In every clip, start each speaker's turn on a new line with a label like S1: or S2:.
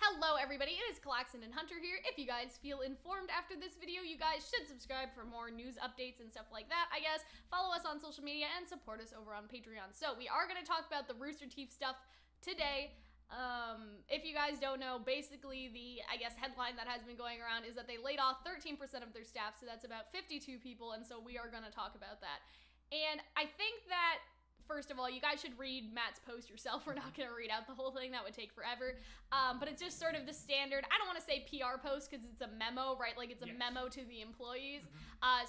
S1: Hello everybody, it is Calxiyn and Hunter here. If you guys feel informed after this video, you guys should subscribe for more news updates and stuff like that, I guess. Follow us on social media and support us over on Patreon. So we are going to talk about the Rooster Teeth stuff today. If you guys don't know, basically the, headline that has been going around is that they laid off 13% of their staff, so that's about 52 people, and so we are going to talk about that. And I think that, first of all, you guys should read Matt's post yourself. We're not going to read out the whole thing. That would take forever. But it's just sort of the standard, I don't want to say PR post because it's a memo, right? Like it's a memo to the employees.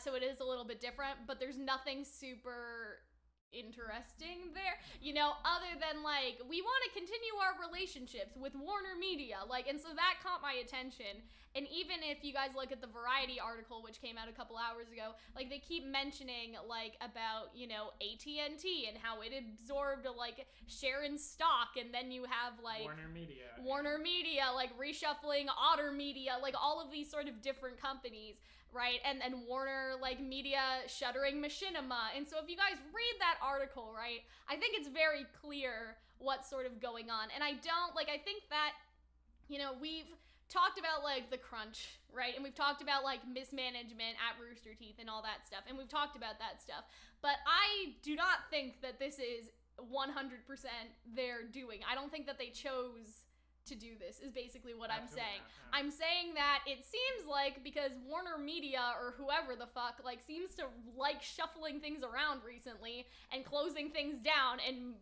S1: So it is a little bit different, but there's nothing super interesting there, you know, other than like, we want to continue our relationships with WarnerMedia, like, and so that caught my attention. And even if you guys look at the Variety article, which came out a couple hours ago, like they keep mentioning like about, you know, AT&T and how it absorbed like Sharon stock, and then you have like WarnerMedia like reshuffling Otter Media, like all of these sort of different companies, right? And Warner like Media shuttering Machinima. And so if you guys read that article, right, I think it's very clear what's sort of going on. And I think that, you know, we've talked about like the crunch, right? And we've talked about like mismanagement at Rooster Teeth and all that stuff. And we've talked about that stuff. But I do not think that this is 100% their doing. I don't think that they chose to do this, is basically what I'm saying.
S2: No.
S1: I'm saying that it seems like because WarnerMedia or whoever the fuck like seems to like shuffling things around recently and closing things down and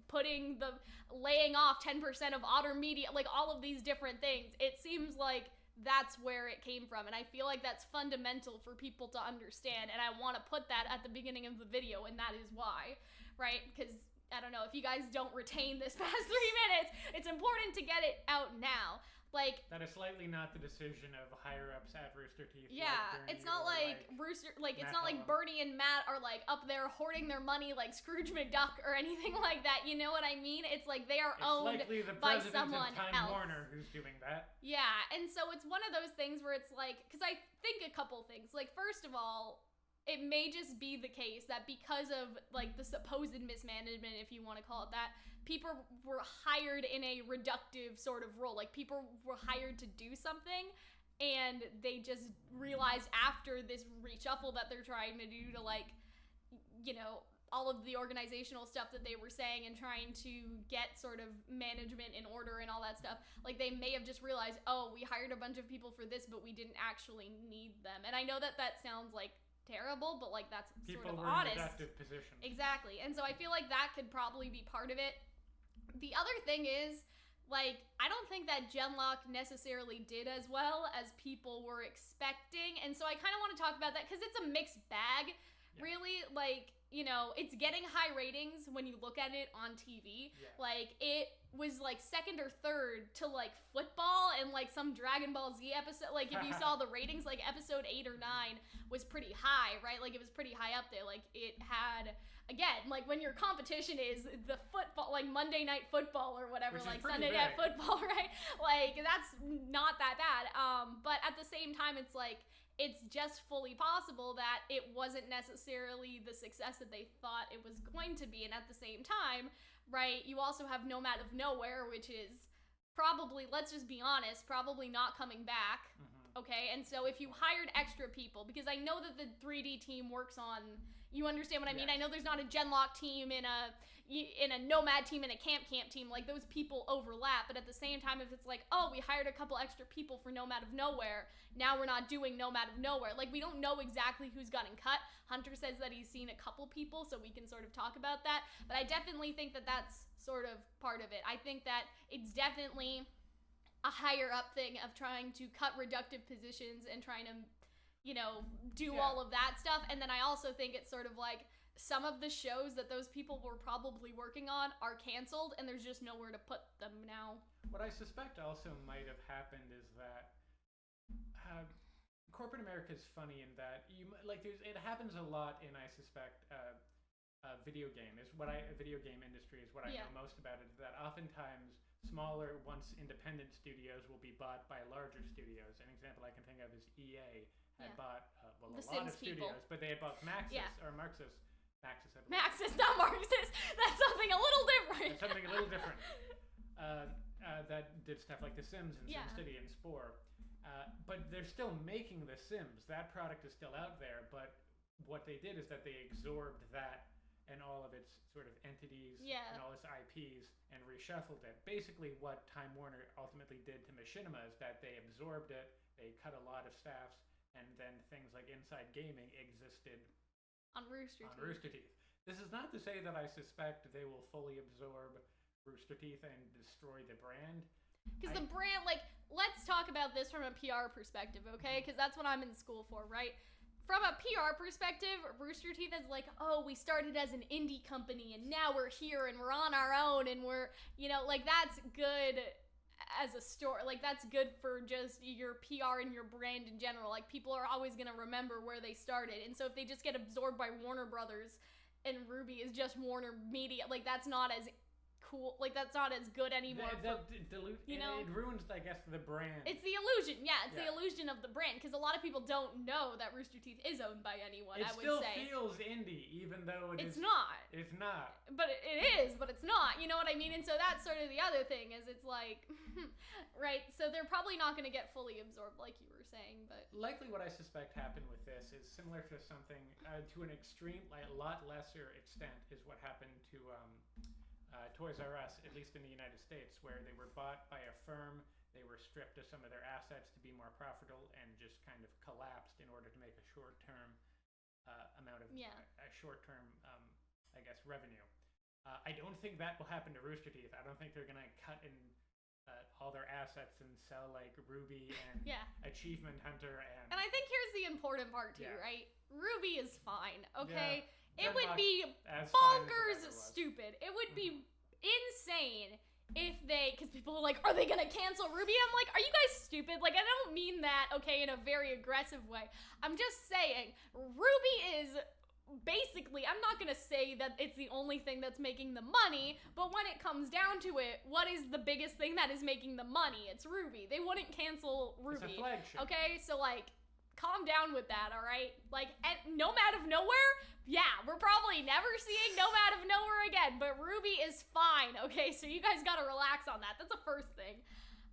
S1: laying off 10% of Otter Media, like all of these different things. It seems like that's where it came from, and I feel like that's fundamental for people to understand, and I want to put that at the beginning of the video, and that is why, right? Because I don't know, if you guys don't retain this past 3 minutes, it's important to get it out now. Like,
S2: that is slightly not the decision of higher-ups at Rooster Teeth.
S1: Yeah,
S2: like
S1: it's not like Rooster, like, it's not like Burnie and Matt are, like, up there hoarding their money like Scrooge McDuck or anything like that, you know what I mean? It's like they are owned by someone else. It's likely the president of Time
S2: Warner who's doing that.
S1: Yeah, and so it's one of those things where it's like, because I think a couple things. Like, first of all, it may just be the case that because of, like, the supposed mismanagement, if you want to call it that, people were hired in a reductive sort of role. Like, people were hired to do something, and they just realized after this reshuffle that they're trying to do to, like, you know, all of the organizational stuff that they were saying and trying to get sort of management in order and all that stuff, like, they may have just realized, oh, we hired a bunch of people for this, but we didn't actually need them. And I know that that sounds like terrible, but like that's
S2: people
S1: sort of
S2: were
S1: honest.
S2: In reductive positions.
S1: Exactly. And so I feel like that could probably be part of it. The other thing is, like, I don't think that Genlock necessarily did as well as people were expecting, and so I kind of want to talk about that because it's a mixed bag. Really, like, you know, it's getting high ratings when you look at it on TV. Like, it was like second or third to like football and like some Dragon Ball Z episode. Like, if you saw the ratings, like episode 8 or 9 was pretty high, right? Like, it was pretty high up there. Like, it had, again, like when your competition is the football, like Monday Night Football or whatever, like Sunday Night Football, right? Like, that's not that bad. But at the same time, it's like, it's just fully possible that it wasn't necessarily the success that they thought it was going to be. And at the same time, right, you also have Nomad of Nowhere, which is probably, let's just be honest, probably not coming back. Okay, and so if you hired extra people, because I know that the 3D team works on, you understand what I mean? I know there's not a Genlock team in a Nomad team and a Camp team, like those people overlap, but at the same time, if it's like, oh, we hired a couple extra people for Nomad of Nowhere, now we're not doing Nomad of Nowhere, like we don't know exactly who's gotten cut. Hunter says that he's seen a couple people, so we can sort of talk about that, but I definitely think that that's sort of part of it. I think that it's definitely a higher up thing of trying to cut reductive positions and trying to, you know, do all of that stuff. And then I also think it's sort of like some of the shows that those people were probably working on are canceled and there's just nowhere to put them now.
S2: What I suspect also might have happened is that corporate America is funny in that it happens a lot in, I suspect, video game industry is what I know most about it, that oftentimes smaller, once independent studios will be bought by larger studios. An example I can think of is EA had bought a lot of studios, but they had bought Maxis, or Maxis,
S1: Maxis, not Marxist. That's something a little different.
S2: That's something a little different. that did stuff like The Sims and SimCity and Spore. But they're still making The Sims. That product is still out there, but what they did is that they absorbed that and all of its sort of entities and all its IPs and reshuffled it. Basically what Time Warner ultimately did to Machinima is that they absorbed it, they cut a lot of staffs, and then things like Inside Gaming existed
S1: on Rooster Teeth.
S2: This is not to say that I suspect they will fully absorb Rooster Teeth and destroy the brand.
S1: Because the brand, like, let's talk about this from a PR perspective, okay? Because that's what I'm in school for, right? From a PR perspective, Rooster Teeth is like, oh, we started as an indie company and now we're here and we're on our own and we're, you know, like, that's good as a store. Like, that's good for just your PR and your brand in general. Like, people are always going to remember where they started. And so if they just get absorbed by Warner Brothers and RWBY is just WarnerMedia, like, that's not as cool, like, that's not as good anymore.
S2: You know, it ruins, I guess, the brand.
S1: It's the illusion, it's the illusion of the brand, because a lot of people don't know that Rooster Teeth is owned by anyone. I would say
S2: it still feels indie, even though
S1: it's not.
S2: It's not.
S1: But it is, but it's not. You know what I mean? And so that's sort of the other thing, is it's like, right? So they're probably not going to get fully absorbed, like you were saying. But
S2: likely, what I suspect happened with this is similar to something to an extreme, like a lot lesser extent, is what happened to Toys R Us, at least in the United States, where they were bought by a firm, they were stripped of some of their assets to be more profitable, and just kind of collapsed in order to make a short-term amount of a short-term, I guess, revenue. I don't think that will happen to Rooster Teeth. I don't think they're gonna cut in all their assets and sell like RWBY and Achievement Hunter and I
S1: think here's the important part too, right? RWBY is fine, okay?
S2: Yeah.
S1: It would be bonkers stupid. It would be insane if they, because people are like, are they gonna cancel RWBY? I'm like, are you guys stupid? Like, I don't mean that, okay, in a very aggressive way. I'm just saying, RWBY is basically, I'm not gonna say that it's the only thing that's making the money, but when it comes down to it, what is the biggest thing that is making the money? It's RWBY. They wouldn't cancel RWBY.
S2: It's a flagship.
S1: Okay, so like, calm down with that, all right? Like, Nomad out of nowhere, we're probably never seeing Nomad out of nowhere again, but RWBY is fine, okay? So you guys gotta relax on that. That's the first thing.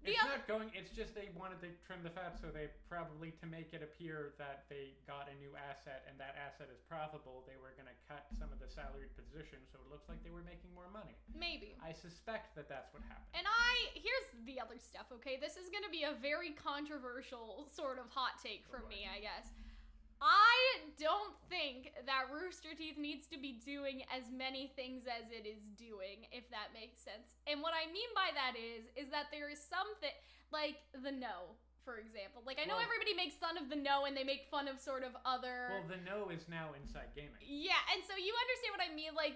S2: It's just they wanted to trim the fat, so they probably, to make it appear that they got a new asset and that asset is profitable, they were gonna cut some of the salaried positions, so it looks like they were making more money.
S1: Maybe.
S2: I suspect that that's what happened.
S1: And here's the other stuff, okay? This is gonna be a very controversial sort of hot take from me, I guess. I don't think that Rooster Teeth needs to be doing as many things as it is doing, if that makes sense. And what I mean by that is that there is something, like The No, for example. Like, I know everybody makes fun of The No, and they make fun of sort of other...
S2: Well, The No is now Inside Gaming.
S1: Yeah, and so you understand what I mean? Like,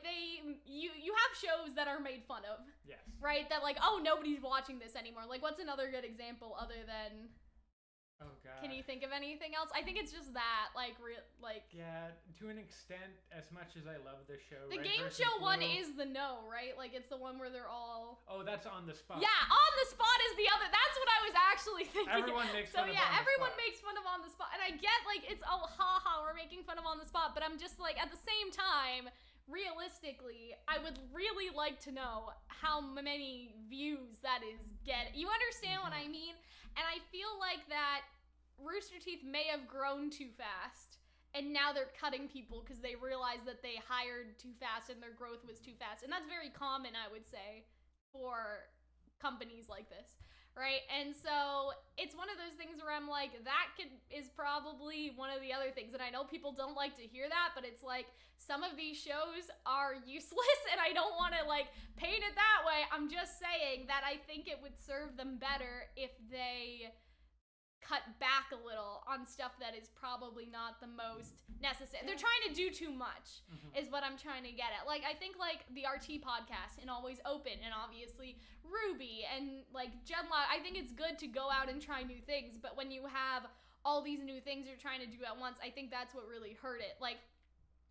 S1: you have shows that are made fun of.
S2: Yes.
S1: Right? That, like, oh, nobody's watching this anymore. Like, what's another good example other than...
S2: Oh, God.
S1: Can you think of anything else? I think it's just that,
S2: Yeah, to an extent, as much as I love this show.
S1: The game show one is The No, right? Like, it's the one where they're all...
S2: Oh, that's On the Spot.
S1: Yeah, On the Spot is the other. That's what I was actually thinking.
S2: Everyone makes fun of On the Spot.
S1: Everyone makes fun of On the Spot. And I get, like, it's, oh, haha, we're making fun of On the Spot. But I'm just, like, at the same time, realistically, I would really like to know how many views that is getting. You understand what I mean? And I feel like that Rooster Teeth may have grown too fast, and now they're cutting people because they realized that they hired too fast and their growth was too fast. And that's very common, I would say, for companies like this, right? And so it's one of those things where I'm like, that is probably one of the other things. And I know people don't like to hear that, but it's like, some of these shows are useless, and I don't want to, like, paint it that way. I'm just saying that I think it would serve them better if they cut back a little on stuff that is probably not the most necessary. They're trying to do too much, is what I'm trying to get at. Like, I think, like, the RT podcast and Always Open, and obviously RWBY, and, like, Genlock, I think it's good to go out and try new things, but when you have all these new things you're trying to do at once, I think that's what really hurt it. Like,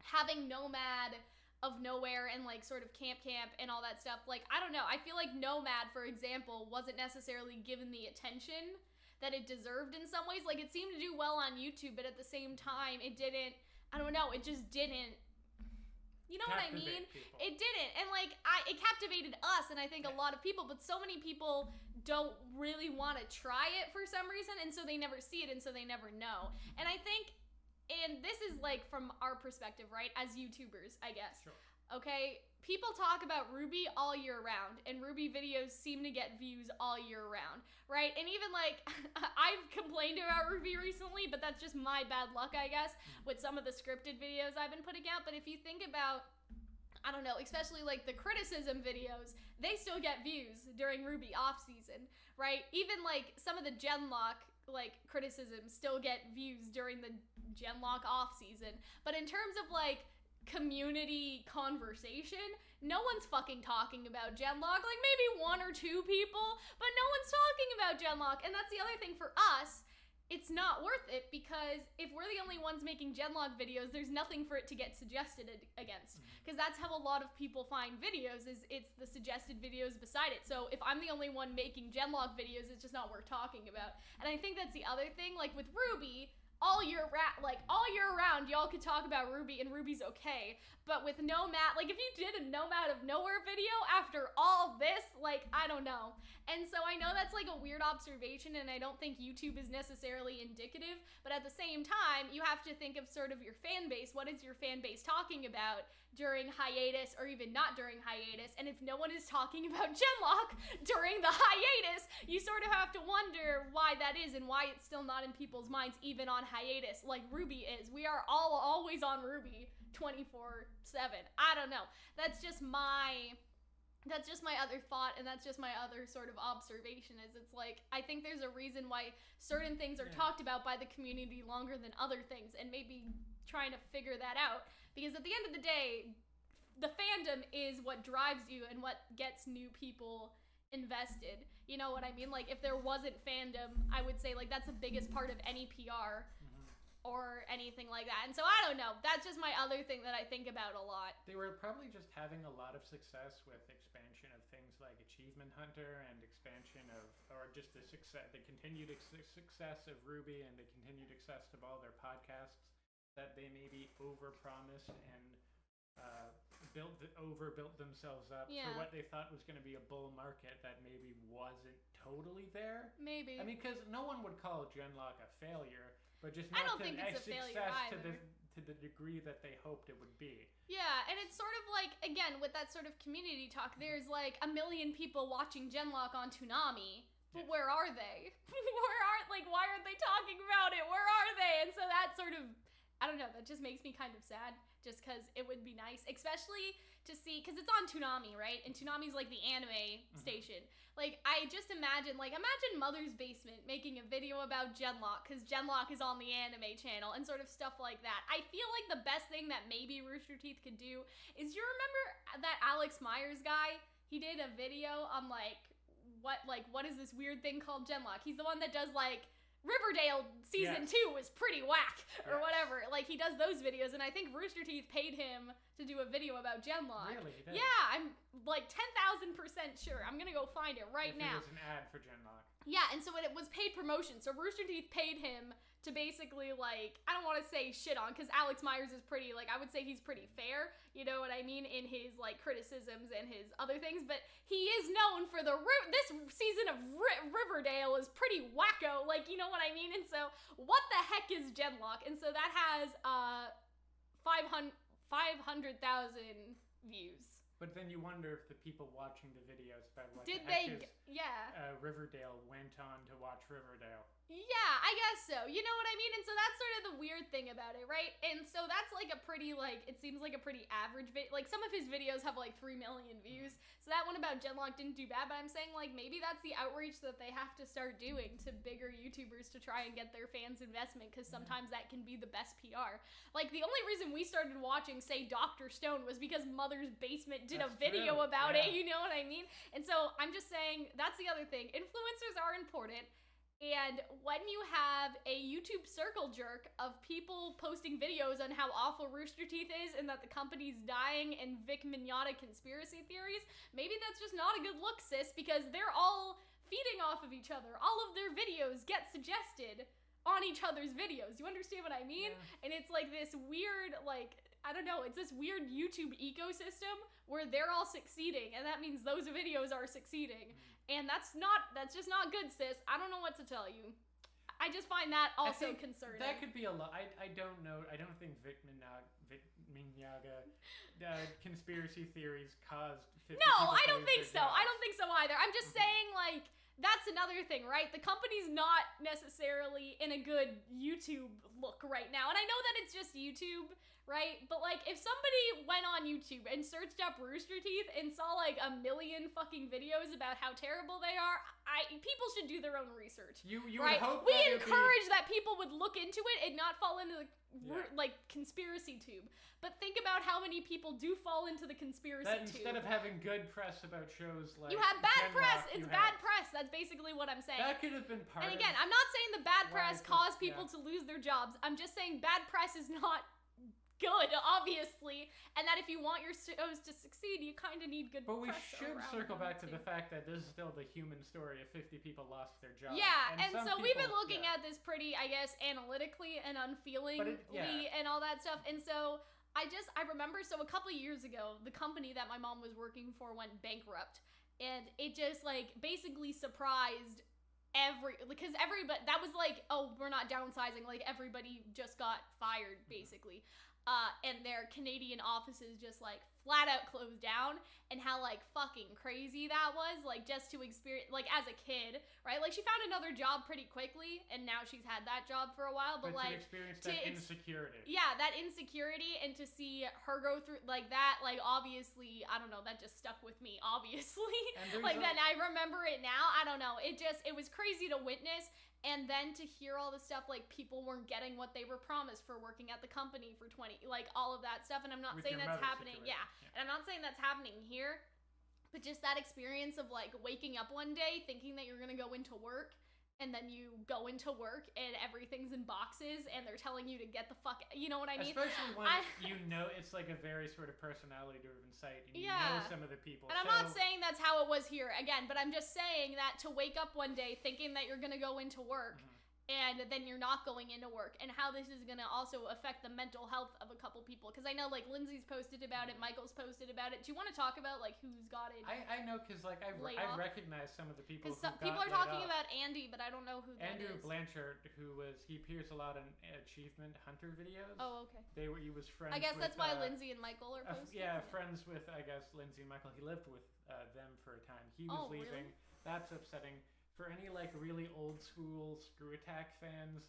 S1: having Nomad of nowhere and, like, sort of Camp and all that stuff, like, I don't know. I feel like Nomad, for example, wasn't necessarily given the attention that it deserved in some ways. Like, it seemed to do well on YouTube, but at the same time, it didn't, I don't know, it just didn't You know what I mean?
S2: People.
S1: It didn't. And like it captivated us and I think a lot of people, but so many people don't really want to try it for some reason, and so they never see it and so they never know. And I think, and this is like from our perspective, right? As YouTubers, I guess.
S2: Sure.
S1: Okay, people talk about RWBY all year round, and RWBY videos seem to get views all year round, right? And even like, I've complained about RWBY recently, but that's just my bad luck, I guess, with some of the scripted videos I've been putting out. But if you think about, I don't know, especially like the criticism videos, they still get views during RWBY off season, right? Even like some of the Genlock like criticisms still get views during the Genlock off season. But in terms of like community conversation, no one's fucking talking about Genlock. Like maybe one or two people, but no one's talking about Genlock. And that's the other thing for us. It's not worth it because if we're the only ones making Genlock videos, there's nothing for it to get suggested against. Because that's how a lot of people find videos, is it's the suggested videos beside it. So if I'm the only one making Genlock videos, it's just not worth talking about. And I think that's the other thing, like with RWBY, all year round, y'all could talk about RWBY and RWBY's okay. But with No Matt, like if you did a No Matt of Nowhere video after all this, like I don't know. And so I know that's like a weird observation, and I don't think YouTube is necessarily indicative, but at the same time, you have to think of sort of your fan base. What is your fan base talking about during hiatus or even not during hiatus? And if no one is talking about Genlock during the hiatus, you sort of have to wonder why that is and why it's still not in people's minds even on hiatus like RWBY is. We are all always on RWBY 24/7. I don't know. That's just my other thought, and that's just my other sort of observation, is it's like, I think there's a reason why certain things are talked about by the community longer than other things, and maybe trying to figure that out, because at the end of the day, the fandom is what drives you and what gets new people invested. You know what I mean? Like, if there wasn't fandom, I would say, like, that's the biggest part of any PR or anything like that. And so I don't know. That's just my other thing that I think about a lot.
S2: They were probably just having a lot of success with expansion of things like Achievement Hunter and expansion of, or just the success, the continued success of RWBY and the continued success of all their podcasts, that they maybe overpromised and overbuilt themselves up for what they thought was going to be a bull market that maybe wasn't totally there.
S1: Maybe.
S2: I mean, because no one would call Genlock a failure. But just
S1: I
S2: not
S1: don't think it's a failure either.
S2: To the degree that they hoped it would be.
S1: Yeah, and it's sort of like, again, with that sort of community talk, there's like 1 million people watching Genlock on Toonami, but where are they? Why aren't they talking about it? Where are they? And so that sort of, I don't know, that just makes me kind of sad, just because it would be nice, especially to see, because it's on Toonami, right? And Toonami's like the anime station. Like, I just imagine Mother's Basement making a video about Genlock, because Genlock is on the anime channel, and sort of stuff like that. I feel like the best thing that maybe Rooster Teeth could do is, you remember that Alex Myers guy? He did a video on, what is this weird thing called Genlock? He's the one that does, Riverdale season 2 was pretty whack, or whatever. Like, he does those videos, and I think Rooster Teeth paid him to do a video about Genlock.
S2: Really?
S1: Yeah, I'm 10,000% sure. I'm gonna go find it right now.
S2: It was an ad for Genlock.
S1: Yeah, and so it was paid promotion. So Rooster Teeth paid him to basically, I don't want to say shit on, because Alex Myers is pretty, I would say he's pretty fair, you know what I mean, in his, criticisms and his other things, but he is known for this season of Riverdale is pretty wacko, you know what I mean, and so, what the heck is Genlock? And so that has, 500,000 views.
S2: But then you wonder if the people watching the videos about what Riverdale went on to watch Riverdale.
S1: Yeah, I guess so. You know what I mean? And so that's sort of the weird thing about it, right? And so that's a pretty, it seems like a pretty average video. Some of his videos have 3 million views. So that one about Genlock didn't do bad, but I'm saying maybe that's the outreach that they have to start doing to bigger YouTubers to try and get their fans' investment, because sometimes that can be the best PR. The only reason we started watching, say, Dr. Stone was because Mother's Basement did a video about it, you know what I mean? And so I'm just saying, that's the other thing. Influencers are important. And when you have a YouTube circle jerk of people posting videos on how awful Rooster Teeth is and that the company's dying and Vic Mignogna conspiracy theories, maybe that's just not a good look, sis, because they're all feeding off of each other. All of their videos get suggested on each other's videos. You understand what I mean? Yeah. And it's this weird, I don't know, it's this weird YouTube ecosystem where they're all succeeding, and that means those videos are succeeding. And that's just not good, sis. I don't know what to tell you. I just find that also concerning.
S2: That could be a lot. I don't know. I don't think Vic Mignogna conspiracy theories caused 50
S1: No, I don't think so. I don't think so either. I'm just saying, like, that's another thing, right? The company's not necessarily in a good YouTube look right now. And I know that it's just YouTube, right? But, like, if somebody went on YouTube and searched up Rooster Teeth and saw, like, 1 million fucking videos about how terrible they are, people should do their own research.
S2: You
S1: right?
S2: would hope
S1: we encourage that people would look into it and not fall into the, like, conspiracy tube. But think about how many people do fall into the conspiracy tube.
S2: Instead of having good press about shows like
S1: you have bad press. It's bad press. That's basically what I'm saying.
S2: That could have been part of it.
S1: And again, I'm not saying the bad press caused people to lose their jobs. I'm just saying bad press is not good, obviously, and that if you want your shows to succeed, you kind of need good press.
S2: But we should circle back to the fact that this is still the human story of 50 people lost their jobs.
S1: Yeah, and so we've been looking at this pretty, I guess, analytically and unfeelingly and all that stuff. And so I remember, so a couple of years ago, the company that my mom was working for went bankrupt, and it just, like, basically surprised because everybody, that was like, oh, we're not downsizing, like, everybody just got fired, basically. And their Canadian offices just, like, flat out closed down, and how, like, fucking crazy that was, like, just to experience, like, as a kid, right? Like, she found another job pretty quickly, and now she's had that job for a while, but like,
S2: to experience that insecurity.
S1: Yeah, that insecurity, and to see her go through, like, that, like, obviously, I don't know, that just stuck with me, obviously. Like, then I remember it now, I don't know, it was crazy to witness. And then to hear all the stuff, like, people weren't getting what they were promised for working at the company for 20, like, all of that stuff. And I'm not saying that's happening. Yeah. And I'm not saying that's happening here. But just that experience of, like, waking up one day thinking that you're going to go into work. And then you go into work and everything's in boxes and they're telling you to get the fuck, you know what I mean?
S2: Especially when you know it's like a very sort of personality-driven site and you know some of the people.
S1: And I'm not saying that's how it was here, again, but I'm just saying that to wake up one day thinking that you're going to go into work and then you're not going into work, and how this is going to also affect the mental health of a couple people. Because I know, like, Lindsay's posted about it, Michael's posted about it. Do you want to talk about, like, who's got it?
S2: I know, because, like, I've recognized some of the people who got
S1: people are talking about Andy, but I don't know who that is.
S2: Andrew Blanchard, he appears a lot in Achievement Hunter videos.
S1: Oh, okay.
S2: He was friends
S1: I guess
S2: with,
S1: that's why Lindsay and Michael are posting.
S2: Friends with, I guess, Lindsay and Michael. He lived with them for a time. He was leaving. Really? That's upsetting. For any, like, really old school Screw Attack fans,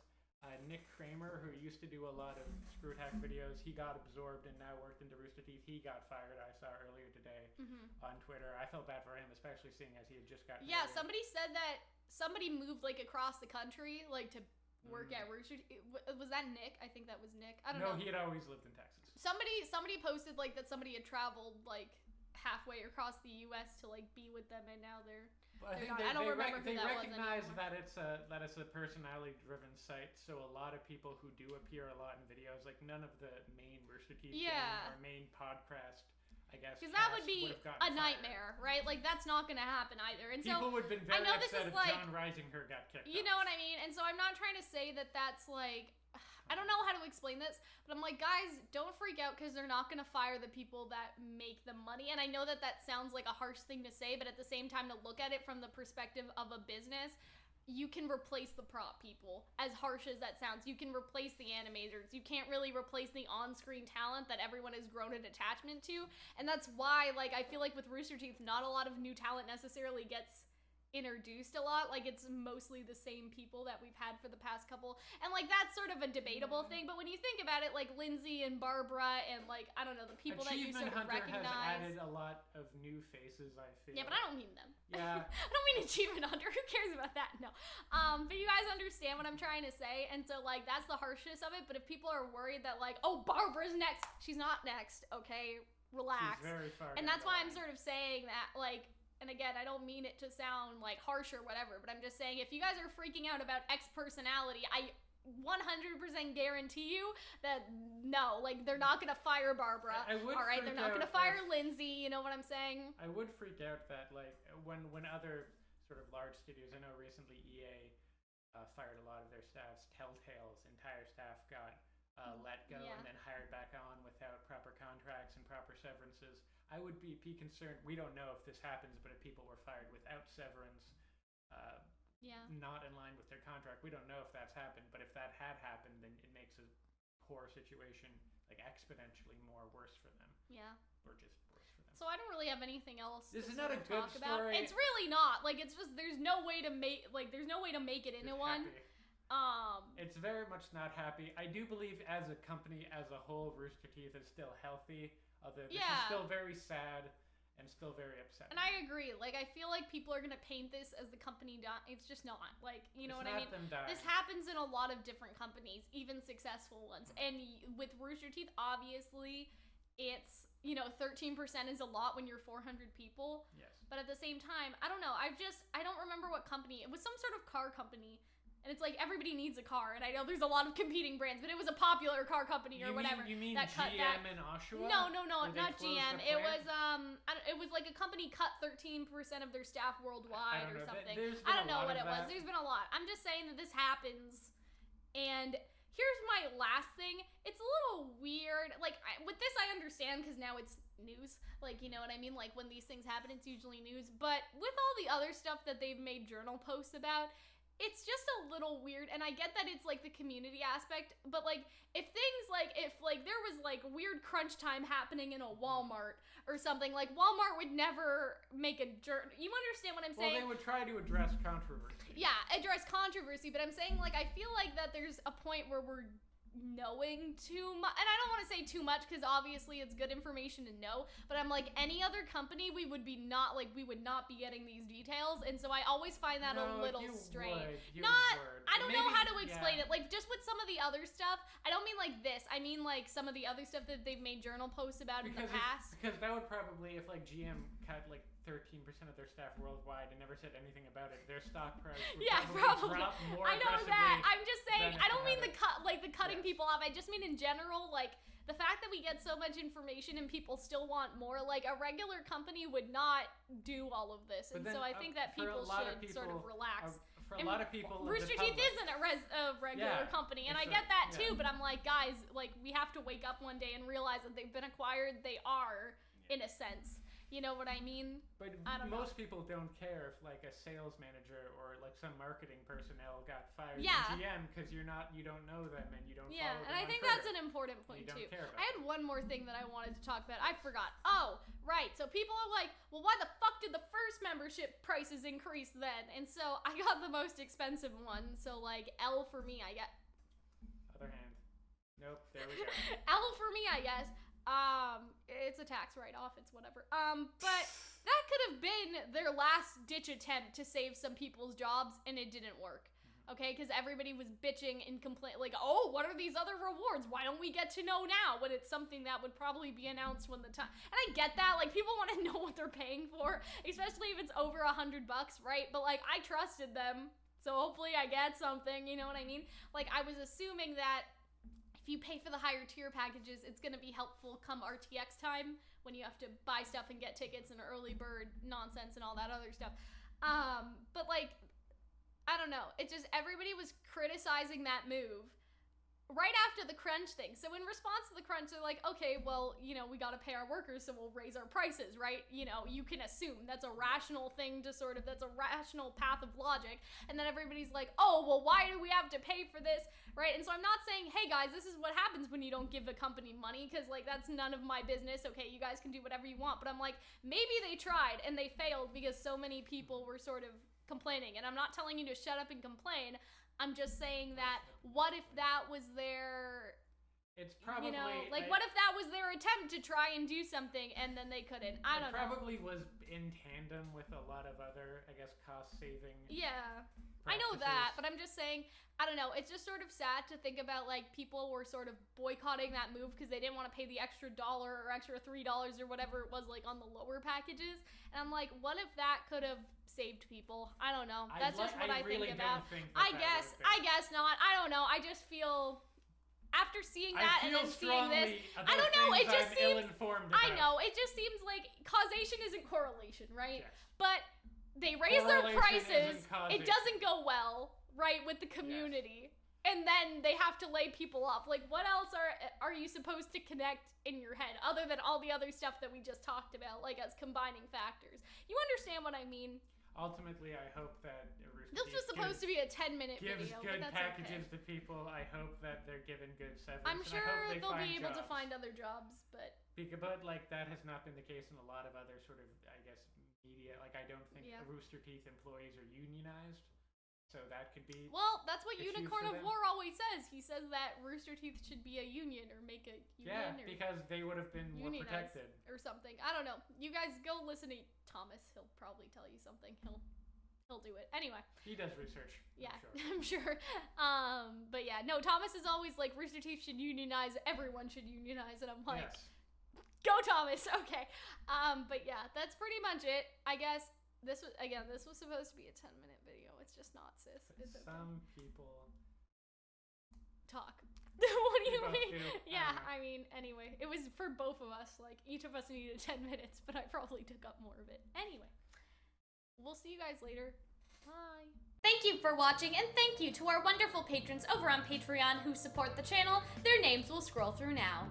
S2: Nick Kramer, who used to do a lot of Screw Attack videos, he got absorbed and now worked into Rooster Teeth. He got fired, I saw earlier today on Twitter. I felt bad for him, especially seeing as he had just gotten married.
S1: Somebody said that somebody moved, like, across the country, like, to work at Rooster Teeth. Was that Nick? I think that was Nick. I don't know.
S2: No, he had always lived in Texas.
S1: Somebody posted, like, that somebody had traveled, like, halfway across the U.S. to, like, be with them, and now they're...
S2: I think they recognize that it's a personality-driven site, so a lot of people who do appear a lot in videos, like none of the main Rooster Teeth or main podcast, I guess,
S1: because that would be a nightmare, right? Like, that's not going to happen either. And
S2: people would have been very upset if John Risinger got kicked
S1: You know what I mean? And so I'm not trying to say that that's, like, I don't know how to explain this, but I'm like, guys, don't freak out, because they're not going to fire the people that make the money. And I know that sounds like a harsh thing to say, but at the same time, to look at it from the perspective of a business, you can replace the prop people, as harsh as that sounds. You can replace the animators. You can't really replace the on-screen talent that everyone has grown an attachment to. And that's why, like, I feel like with Rooster Teeth, not a lot of new talent necessarily gets introduced a lot. Like, it's mostly the same people that we've had for the past couple, and, like, that's sort of a debatable thing, but when you think about it, like, Lindsay and Barbara and, like, I don't know, the people that you sort of recognize.
S2: Achievement Hunter has added a lot of new faces, I feel.
S1: Yeah, but I don't mean them.
S2: Yeah.
S1: I don't mean Achievement Hunter. Who cares about that? No. But you guys understand what I'm trying to say, and so, like, that's the harshness of it. But if people are worried that, like, oh, Barbara's next, she's not next, okay? Relax.
S2: She's very far
S1: and that's why I'm sort of saying that, like, and again, I don't mean it to sound, like, harsh or whatever, but I'm just saying, if you guys are freaking out about X personality, I 100% guarantee you that, no, like, they're not going to fire Barbara. All right, they're not going to fire Lindsay, you know what I'm saying?
S2: I would freak out that, like, when other sort of large studios, I know recently EA fired a lot of their staffs. Telltale's entire staff got let go and then hired back on without proper contracts and proper severances. I would be concerned. We don't know if this happens, but if people were fired without severance, not in line with their contract, we don't know if that's happened. But if that had happened, then it makes a poor situation like exponentially more worse for them. Yeah. Or just worse for them.
S1: So I don't really have anything else.
S2: This is not a good
S1: story. About. It's really not. Like, it's just there's no way to make it into one.
S2: It's very much not happy. I do believe as a company as a whole, Rooster Teeth is still healthy. Although this is still very sad and still very upsetting.
S1: And I agree. Like, I feel like people are gonna paint this as the company dying. It's just not. Like, you know what I mean? This happens in a lot of different companies, even successful ones. And with Rooster Teeth, obviously, it's 13% is a lot when you're 400 people.
S2: Yes.
S1: But at the same time, I don't know. I don't remember what company. It was some sort of car company. And it's like everybody needs a car, and I know there's a lot of competing brands, but it was a popular car company or whatever.
S2: You mean that GM and Oshawa?
S1: No, not GM. It was like a company cut 13% of their staff worldwide or something. I don't know what it was. There's been a lot. I'm just saying that this happens, and here's my last thing. It's a little weird. Like, with this, I understand because now it's news. Like, you know what I mean? Like, when these things happen, it's usually news. But with all the other stuff that they've made journal posts about, it's just a little weird, and I get that it's like the community aspect, but like if there was like weird crunch time happening in a Walmart or something, like Walmart would never make a journal. You understand what I'm saying?
S2: Well, they would try to address controversy.
S1: Yeah, address controversy, but I'm saying like I feel like that there's a point where we're knowing too much, and I don't want to say too much because obviously it's good information to know, but I'm like any other company we would not be getting these details, and so I always find that a little strange. I don't know how to explain it. Like just with some of the other stuff, I don't mean like this. I mean like some of the other stuff that they've made journal posts about in the past.
S2: Because that would probably, if like GM cut like 13% of their staff worldwide and never said anything about it, their stock price would probably drop more.
S1: I know that. I'm just saying. I don't mean the cutting people off. I just mean in general, like the fact that we get so much information and people still want more. Like a regular company would not do all of this, and so I think that people should sort of relax.
S2: For a lot of people,
S1: Rooster Teeth isn't a regular company, and I get that too. But I'm like, guys, like we have to wake up one day and realize that they've been acquired. They are, in a sense. You know what I mean?
S2: But most people don't care if like a sales manager or like some marketing personnel got fired from GM because you don't know them and you don't follow them.
S1: And I think that's an important point too. I had one more thing that I wanted to talk about. I forgot. Oh, right. So people are like, well, why the fuck did the first membership prices increase then? And so I got the most expensive one. So like L for me, I get.
S2: Other hand. Nope. There we go.
S1: L for me, I guess. It's a tax write-off, it's whatever. But that could have been their last ditch attempt to save some people's jobs, and it didn't work. Okay, because everybody was bitching and complaining, like, oh, what are these other rewards? Why don't we get to know now? When it's something that would probably be announced when the time. And I get that, like, people want to know what they're paying for, especially if it's over $100, right? But like, I trusted them, so hopefully I get something. You know what I mean? Like, I was assuming that. If you pay for the higher tier packages, it's going to be helpful come RTX time when you have to buy stuff and get tickets and early bird nonsense and all that other stuff. But like, I don't know. It just, everybody was criticizing that move right after the crunch thing. So in response to the crunch, they're like, okay, well, we got to pay our workers, so we'll raise our prices, right? You can assume that's a rational thing to that's a rational path of logic. And then everybody's like, oh, well, why do we have to pay for this, right? And so I'm not saying, hey, guys, this is what happens when you don't give a company money, because, like, that's none of my business. Okay, you guys can do whatever you want. But I'm like, maybe they tried and they failed because so many people were sort of complaining. And I'm not telling you to shut up and complain. I'm just saying that what if that was their...
S2: It's probably...
S1: what if that was their attempt to try and do something and then they couldn't? I don't know.
S2: It probably was in tandem with a lot of other, I guess, cost-saving...
S1: Yeah. I know that, but I'm just saying, I don't know. It's just sort of sad to think about, like, people were sort of boycotting that move because they didn't want to pay the extra $1 or extra $3 or whatever it was, like, on the lower packages. And I'm like, what if that could have saved people? I don't know. That's just what I really think about. I guess not. I don't know. I just feel... After seeing that and then seeing this, I don't know, it just seems... I know, it just seems like causation isn't correlation, right? Yes. But... They raise their prices. It doesn't go well, right, with the community. Yes. and then they have to lay people off. Like, what else are you supposed to connect in your head other than all the other stuff that we just talked about, like as combining factors? You understand what I mean?
S2: Ultimately, I hope that
S1: this was supposed to be a 10-minute video.
S2: Gives good
S1: but that's
S2: packages
S1: okay.
S2: to people. I hope that they're given good severance.
S1: I'm sure
S2: and I hope
S1: they'll be able
S2: jobs.
S1: to find other jobs, but
S2: like that has not been the case in a lot of other sort of, I guess, media. Like I don't think Rooster Teeth employees are unionized. So that could be.
S1: Well, that's what Unicorn of War always says. He says that Rooster Teeth should be a union or make a union.
S2: Yeah, because they would have been more protected.
S1: Or something. I don't know. You guys go listen to Thomas. He'll probably tell you something. He'll do it. Anyway.
S2: He does research.
S1: Yeah, I'm sure. But yeah, no, Thomas is always like, Rooster Teeth should unionize. Everyone should unionize. And I'm like, go Thomas. Okay. But yeah, that's pretty much it. I guess this was supposed to be a 10-minute video. It's just not, sis. It's okay.
S2: Some people
S1: talk. What do you mean?
S2: Do.
S1: Yeah, I mean, anyway, it was for both of us. Like, each of us needed 10 minutes, but I probably took up more of it. Anyway, we'll see you guys later. Bye.
S3: Thank you for watching, and thank you to our wonderful patrons over on Patreon who support the channel. Their names will scroll through now.